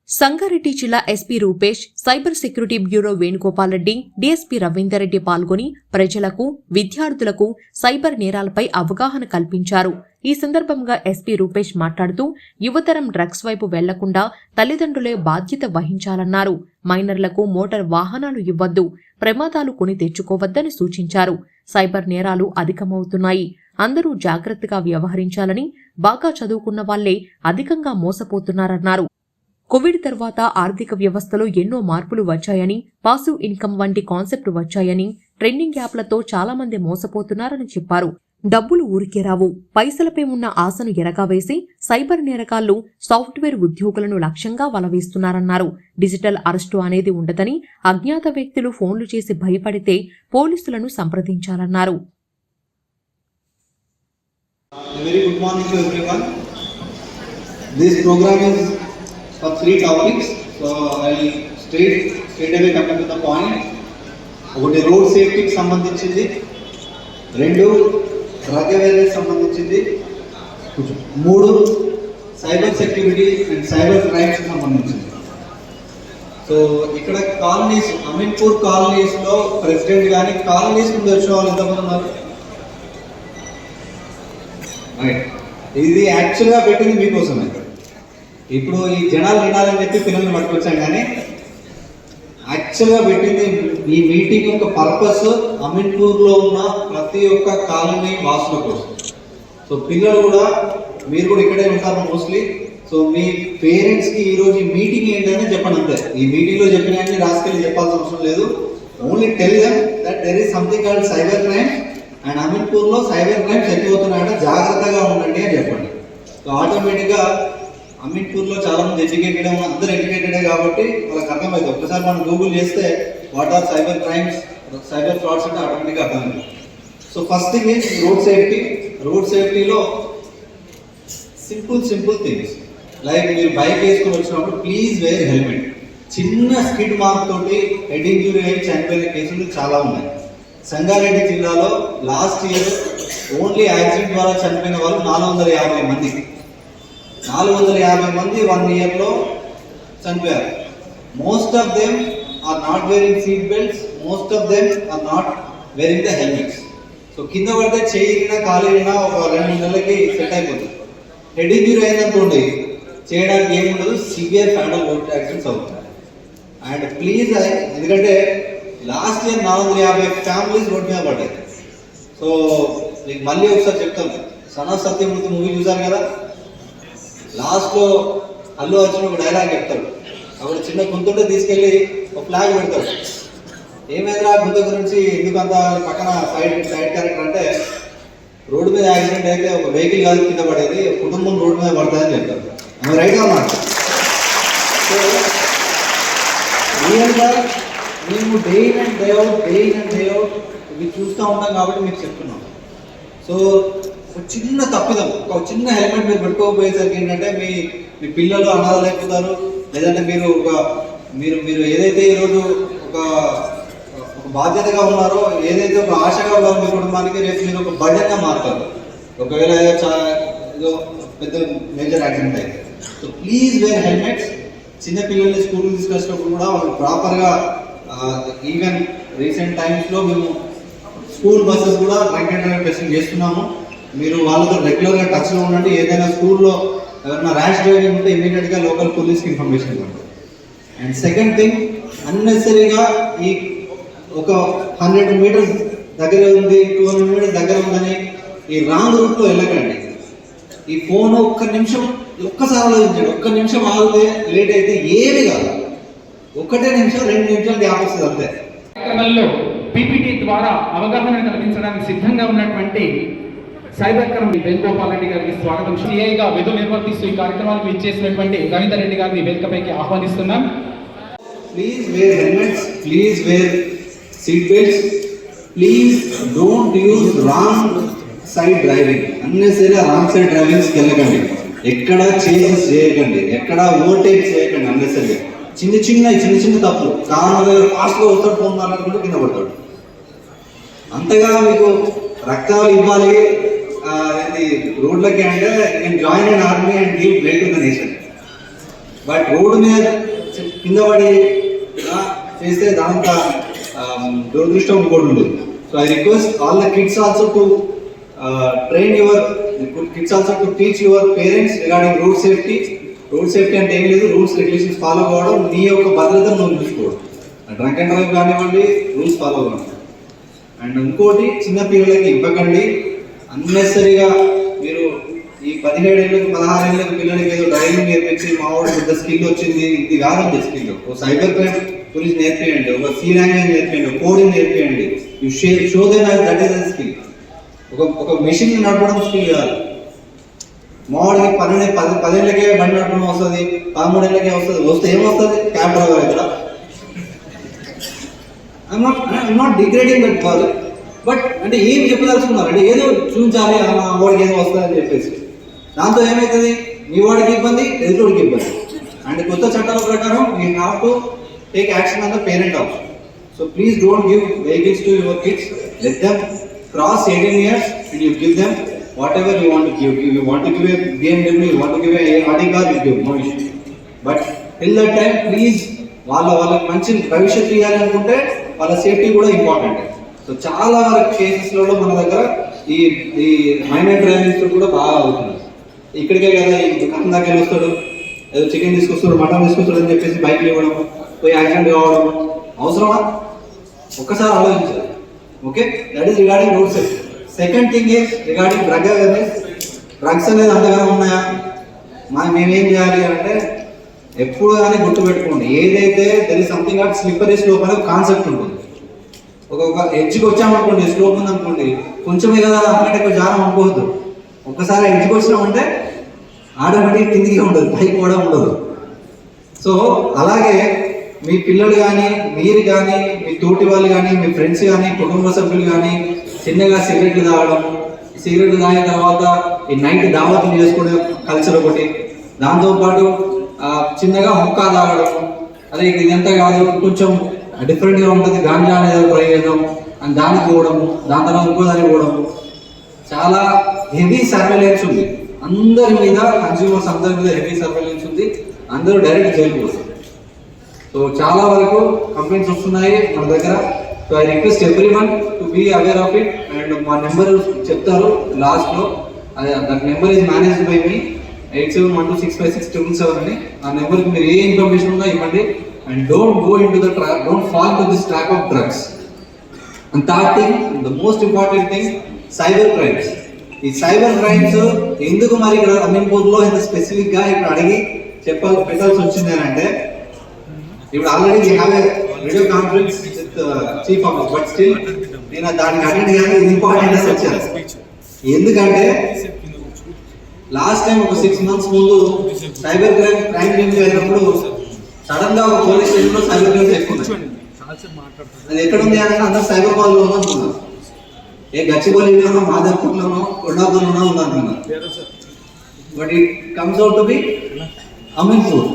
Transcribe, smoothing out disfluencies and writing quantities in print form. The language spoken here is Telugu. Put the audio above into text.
సంగారెడ్డి జిల్లా SP Rupesh, cyber security bureau Venugopal Reddy, DSP Ravinder Reddy పాల్గొని ప్రజలకు, విద్యార్థులకు సైబర్ నేరాలపై అవగాహన కల్పించారు. ఈ సందర్భంగా ఎస్పీ రూపేష్ మాట్లాడుతూ యువతరం డ్రగ్స్ వైపు వెళ్లకుండా తల్లిదండ్రులే బాధ్యత వహించాలన్నారు. మైనర్లకు మోటార్ వాహనాలు ఇవ్వద్దు, ప్రమాదాలు కొని తెచ్చుకోవద్దని సూచించారు. సైబర్ నేరాలు అధికమవుతున్నాయి, అందరూ జాగ్రత్తగా వ్యవహరించాలని, బాగా చదువుకున్న వాళ్లే అధికంగా మోసపోతున్నారన్నారు. కోవిడ్ తర్వాత ఆర్థిక వ్యవస్థలో ఎన్నో మార్పులు వచ్చాయని, పాసివ్ ఇన్కమ్ వంటి కాన్సెప్ట్ వచ్చాయని, ట్రెండింగ్ యాప్లతో చాలా మంది మోసపోతున్నారని చెప్పారు. డబ్బులు ఊరికే రావు, పైసలపై ఉన్న ఆశను ఎరగావేసి సైబర్ నేరగాళ్లు సాఫ్ట్వేర్ ఉద్యోగులను లక్ష్యంగా వలవేస్తున్నారన్నారు. డిజిటల్ అరెస్టు అనేది ఉండదని, అజ్ఞాత వ్యక్తులు ఫోన్లు చేసి భయపడితే పోలీసులను సంప్రదించాలన్నారు. For 3 topics, so I'll straight away come to the point. ఒకటి రోడ్ సేఫ్టీకి సంబంధించింది, రెండు డ్రగ్ అవేర్నెస్ సంబంధించింది, మూడు cyber security and cyber crimes సంబంధించింది. సో ఇక్కడ కాలనీస్, అమీన్పూర్ కాలనీస్లో ప్రెసిడెంట్ కానీ కాలనీస్ ముందు వచ్చిన వాళ్ళు ఎంతమంది ఉన్నారు? ఇది యాక్చువల్గా పెట్టింది మీకోసమే. ఇప్పుడు ఈ జనాలు వినాలని చెప్పి పిల్లల్ని పట్టుకొచ్చాం, కానీ యాక్చువల్గా పెట్టింది ఈ మీటింగ్ యొక్క పర్పస్ అమీన్పూర్లో ఉన్న ప్రతి ఒక్క కాలనీ వాసుల కోసం. సో పిల్లలు కూడా, మీరు కూడా ఇక్కడే ఉంటారు మోస్ట్లీ. సో మీ పేరెంట్స్కి ఈరోజు ఈ మీటింగ్ ఏంటని చెప్పండి అంతే. ఈ మీటింగ్లో చెప్పినవన్నీ రాసుకెళ్ళి చెప్పాల్సిన అవసరం లేదు. Only tell them that there is something called cyber crime and అమీన్పూర్లో సైబర్ క్రైమ్స్ ఎక్కువవుతున్నాయంటే జాగ్రత్తగా ఉండండి అని చెప్పండి. సో ఆటోమేటిక్గా అమీన్పూర్లో చాలా మంది ఎడ్యుకేటెడ్, అందరూ ఎడ్యుకేటెడే కాబట్టి వాళ్ళకి అర్థమవుతుంది. ఒక్కసారి మనం గూగుల్ చేస్తే what are cyber crimes, cyber frauds అంటే ఆటోమేటిక్గా అర్థమైంది. So first thing is road safety. Road సేఫ్టీలో సింపుల్ థింగ్స్ లైక్ మీరు బైక్ వేసుకొని వచ్చినప్పుడు ప్లీజ్ వేర్ హెల్మెట్. చిన్న స్కిడ్ మార్క్ తోటి హెడ్ ఇంజురీ అయి చనిపోయిన కేసులు చాలా ఉన్నాయి. సంగారెడ్డి జిల్లాలో లాస్ట్ ఇయర్ ఓన్లీ యాక్సిడెంట్ ద్వారా చనిపోయిన వాళ్ళు 450 మంది. 450 మంది 1 ఇయర్లో చనిపోయారు. Most of them are not wearing seat belts, most of them are not wearing the helmets. So కింద పడితే చేయినా కాలినా ఒక 2 నెలలకి సెట్ అయిపోతుంది. హెడ్ ఇంజరీ అయిందనుకోండి చేయడానికి ఏముండదు, సివియర్ ఫ్యాటల్ రోడ్ యాక్సిడెంట్స్ అవుతుంది. అండ్ ప్లీజ్, ఎందుకంటే లాస్ట్ ఇయర్ 450 ఫ్యామిలీస్ రోడ్ మీద పడ్డాయి. సో మీకు మళ్ళీ ఒకసారి చెప్తాను, సన్ ఆఫ్ సత్యమూర్తి మూవీ చూసారు కదా, లాస్ట్లో అల్లు అర్జున్ ఒక డైలాగ్ చెప్తాడు. అప్పుడు చిన్న గుంతుంటే తీసుకెళ్ళి ఒక ఫ్లాగ్ పెడతాడు. ఏమైందిరా గుంత గురించి ఎందుకంత పక్కన సైడ్ క్యారెక్టర్ అంటే, రోడ్డు మీద యాక్సిడెంట్ అయితే ఒక వెహికల్ కాదు కింద పడేది, కుటుంబం రోడ్డు మీద పడుతుందని చెప్తారు. రైట్ అన్నమాట. సో రియల్గా మేము day in and day out ఇవి చూస్తూ ఉంటాం కాబట్టి మీకు చెప్తున్నాం. సో ఒక చిన్న తప్పిదం, ఒక చిన్న హెల్మెట్ మీరు పెట్టుకోకపోయేసరికి ఏంటంటే మీ పిల్లలు అనాథలు అయిపోతారు. లేదంటే మీరు ఏదైతే ఈరోజు ఒక బాధ్యతగా ఉన్నారో, ఏదైతే ఒక ఆశగా ఉన్నారో మీ కుటుంబానికి, రేపు మీరు ఒక బర్డెన్గా మారుతారు ఒకవేళ ఏదో పెద్ద మేజర్ యాక్సిడెంట్ అయితే. So please wear helmets. చిన్న పిల్లల్ని స్కూల్కి తీసుకొచ్చినప్పుడు కూడా వాళ్ళు ప్రాపర్గా, ఈవెన్ రీసెంట్ టైమ్స్లో మేము స్కూల్ బస్సెస్ కూడా డ్రంక్ అండ్ డ్రైవ్ టెస్టింగ్ చేస్తున్నాము. మీరు వాళ్ళతో రెగ్యులర్గా టచ్లో ఉండండి. ఏదైనా స్కూల్లో ఎవరైనా ర్యాష్ డ్రైవింగ్ ఉంటే ఇమీడియట్గా లోకల్ పోలీస్కి ఇన్ఫర్మేషన్ ఇవ్వండి. అండ్ సెకండ్ థింగ్, అన్నెసరీగా ఈ ఒక 100 మీటర్స్ దగ్గర ఉంది, 200 మీటర్స్ దగ్గర ఉందని ఈ రాంగ్ రూట్లో వెళ్ళకండి. ఈ ఫోన్ ఒక్కసారి ఆలోచించండి. ఒక్క నిమిషం ఆగితే లేట్ అయితే ఏమి కాదు, 1 నిమిషం 2 నిమిషాలు గ్యాప్ వస్తుంది అంతే. కార్యక్రమంలో పీపీటీ ద్వారా అవగాహన కల్పించడానికి సిద్ధంగా ఉన్నటువంటి సైబర్ క్రైమ్ వేణుగోపాల్ రెడ్డి గారికి స్వాగతం. సిఐగా విధులు నిర్వర్తిస్తూ ఈ కార్యక్రమానికి ఇచ్చేసినటువంటి రవీందర్ రెడ్డి గారిని వేదికపైకి ఆహ్వానిస్తున్నాం. Please wear helmets, please wear seat belts, please don't use wrong side driving. Unnecessary wrong side డ్రైవింగ్స్కి వెళ్ళకండి. ఎక్కడ చేంజెస్ చేయకండి, ఎక్కడ ఓవర్టేక్ చేయకండి. అన్నెసరీగా చిన్న తప్పులు, కారణం దగ్గర ఫాస్ట్గా వస్తాడు, ఫోన్ మాట్లాడుకుంటూ కింద పడతాడు. అంతగా మీకు రక్తాలు ఇవ్వాలి రోడ్లకి అంటే, can join an army and give blood to the nation. But road మీద కింద పడి చేస్తే దాంతో దురదృష్టం ఇంకోటి ఉండదు. So I request all the kids also to train your kids also to teach your parents regarding road safety. Road safety అంటే ఏం లేదు, రూల్స్ రెగ్యులేషన్స్ ఫాలో అవ్వడం, నీ యొక్క భద్రత నువ్వు చూసుకోవడం. డ్రంక్ అండ్ డ్రైవ్ కానివ్వండి, రూల్స్ ఫాలో అవ్వడం. అండ్ ఇంకోటి, చిన్న పిల్లలకి ఇవ్వకండి అన్నెసరీగా. మీరు ఈ 17 ఏళ్ళకి 16 ఏళ్ళకి పిల్లలకి ఏదో డ్రైవింగ్ నేర్పించి మావాడు పెద్ద స్కిల్ వచ్చింది, ఇది కాదండి స్కిల్. ఒక సైబర్ క్రైమ్ గురించి నేర్పియండి, ఒక సి లాంగ్వేజ్ నేర్పియండి, కోడింగ్ నేర్పియండి. You show them that is a skill. ఒక మెషిన్ నడపడం స్కిల్ కాదు. మావాడికి 10 ఏళ్ళకే బండి నడపడం వస్తుంది, 13 ఏళ్ళకే వస్తుంది. వస్తే ఏమొస్తుంది? క్యాబ్ డ్రైవర్ అవుతారా? ఐఎమ్ నాట్ డిగ్రేడింగ్ దట్ కాదు. బట్ అంటే ఏం చెప్పదలుచుకున్నారు అంటే ఏదో చూపించాలి, వాడికి ఏదో వస్తుంది అని చెప్పేసి. దాంతో ఏమవుతుంది? మీ వాడికి ఇబ్బంది, ఎదుటివాడికి ఇబ్బంది. అండ్ కొత్త చట్టాల ప్రకారం we have to take action on the parent also. So please don't give vehicles to your kids. Let them cross 18 years and you give them whatever you want to give. You want to give a BMW, you want to give a Audi car, you give, no issue. But till that time, please, వాళ్ళకి మంచి భవిష్యత్తు ఇవ్వాలి అనుకుంటే వాళ్ళ సేఫ్టీ కూడా ఇంపార్టెంట్. సో చాలా వరకు కేసెస్లలో మన దగ్గర ఈ మైనర్ డ్రైవింగ్స్ కూడా బాగా అవుతుంది. ఇక్కడికే కదా ఈ దుకాణం దగ్గర వస్తాడు, ఏదో చికెన్ తీసుకొస్తాడు, మటన్ తీసుకొస్తాడు అని చెప్పేసి బైక్లు ఇవ్వడం, పోయి యాక్సిడెంట్ కావడం అవసరమా? ఒక్కసారి ఆలోచించాలి. Okay, that is regarding road safety. Second thing is regarding drug awareness. Drugs అనేది అంతగానో ఉన్నాయా? మేమేం చేయాలి అంటే ఎప్పుడు కానీ గుర్తుపెట్టుకోండి, ఏదైతే there is something at slippery slope అనే కాన్సెప్ట్ ఉంటుంది. ఒక ఎడ్జ్కి వచ్చామనుకోండి, స్లోప్ ఉంది అనుకోండి, కొంచెమే కదా అన్నట్టు ఎక్కువ జారం అనుకోవద్దు. ఒక్కసారి ఎడ్జ్కి వచ్చినామంటే ఆటోమేటిక్ కిందికి ఉండదు, పైకి కూడా ఉండదు. సో అలాగే మీ పిల్లలు కానీ, మీరు కానీ, మీ తోటి వాళ్ళు కానీ, మీ ఫ్రెండ్స్ కానీ, కుటుంబ సభ్యులు కానీ చిన్నగా సిగరెట్లు తాగడం, సిగరెట్లు తాగిన తర్వాత ఈ నైట్ దావతులు చేసుకునే కల్చర్ ఒకటి, దాంతోపాటు చిన్నగా హుక్కా తాగడం, అదే ఇదంతా కాదు కొంచెం డిఫరెంట్గా ఉంటుంది, గాంజా అనేది ట్రై చేయడం అని దానికి పోవడం, దాని తర్వాత ఇంకో దానికి పోవడం. చాలా హెవీ సర్వేలెన్స్ ఉంది అందరి మీద, కన్స్యూమర్స్ అందరి మీద హెవీ సర్వేలెన్స్ ఉంది. అందరూ డైరెక్ట్ జైలుకి పోతారు. సో చాలా వరకు కంప్లైంట్స్ వస్తున్నాయి మన దగ్గర. So I request every one to be aware of it. And మా నెంబర్ చెప్తారు లాస్ట్లో, that number is managed by me, 8712656777 అని. ఆ నెంబర్కి మీరు ఏ ఇన్ఫర్మేషన్ ఉన్నా ఇవ్వండి. And don't go in to the trap, don't fall to this trap of drugs. And third thing, the most important thing, cyber crimes. ఈ సైబర్ క్రైమ్స్ ఎందుకు మరి ఇక్కడ అమీన్పూర్లో ఇంత స్పెసిఫిక్గా ఇప్పుడు అడిగి పెట్టాల్సి వచ్చింది అని అంటే, ఇప్పుడు already we have a video conference with chief office, but still నేను దానికి అటెండ్ కానీ ఇంపార్టెంట్ అని వచ్చాను. ఎందుకంటే లాస్ట్ టైం ఒక 6 months ముందు సైబర్ క్రైమ్ టీమ్కి వెళ్ళినప్పుడు సడన్ గా ఒక పోలీస్ స్టేషన్లో సైబర్ క్రైమ్స్ ఎక్కువ ఉన్నాయి. అది ఎక్కడ ఉంది అంటే అందరూ సైబర్ బాల్లో ఉందనుకున్నారు. ఏ గచ్చిబౌలిలోనో, మాధవ్పూర్లోనో, కొండాపూర్లోనో ఉందనుకున్నారు. But it comes out to be Ameenpur.